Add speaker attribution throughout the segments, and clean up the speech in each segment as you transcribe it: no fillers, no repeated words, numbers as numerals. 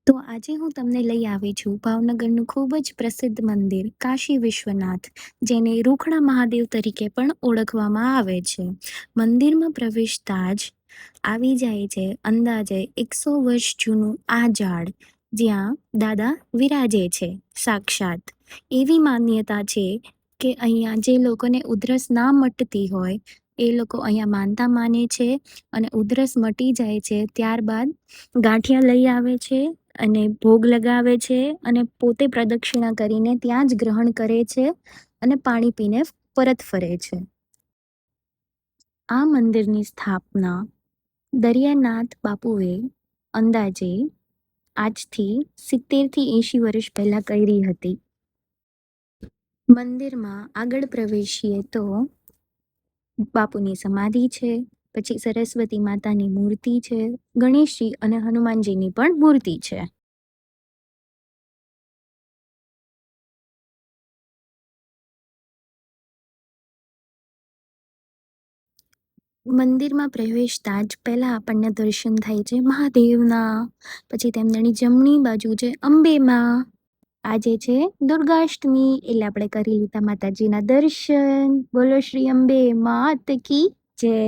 Speaker 1: તો આજે હું તમને લઈ આવી છું ભાવનગરનું ખૂબ જ પ્રસિદ્ધ મંદિર કાશી વિશ્વનાથ, જેને રૂખડા મહાદેવ તરીકે પણ ઓળખવામાં આવે છે. મંદિરમાં પ્રવેશતા જ આવી જાય છે અંદાજે 100 વર્ષ જૂનું આ ઝાડ, જ્યાં દાદા વિરાજે છે સાક્ષાત. એવી માન્યતા છે કે અહીંયા જે લોકોને ઉધરસ ના મટતી હોય એ લોકો અહીંયા માનતા માને છે, અને ઉધરસ મટી જાય છે ત્યારબાદ ગાંઠિયા લઈ આવે છે અને ભોગ લગાવે છે, અને પોતે પ્રદક્ષિણા કરીને ત્યાં જ ગ્રહણ કરે છે અને પાણી પીને પરત ફરે છે. આ મંદિરની સ્થાપના દરિયાનાથ બાપુએ અંદાજે આજથી 70 થી 80 વર્ષ પહેલા કરી હતી. મંદિરમાં આગળ પ્રવેશીએ તો બાપુની સમાધિ છે, પછી સરસ્વતી માતાની મૂર્તિ છે, ગણેશજી અને હનુમાનજીની પણ મૂર્તિ છે. મંદિરમાં પ્રવેશતા જ પહેલા આપણને દર્શન થાય છે મહાદેવના, પછી તેમની જમણી બાજુ છે અંબેમાં. આજે છે દુર્ગાષ્ટમી, એટલે આપણે કરી લીધા માતાજીના દર્શન. બોલો શ્રી અંબે માત કી જય.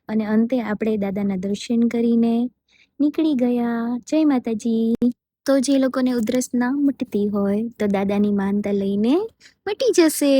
Speaker 1: અને અંતે આપણે દાદાના દર્શન કરીને નીકળી ગયા. જય માતાજી. તો જે લોકોને ઉધરસ ના મટતી હોય તો દાદાની માનતા લઈને મટી જશે.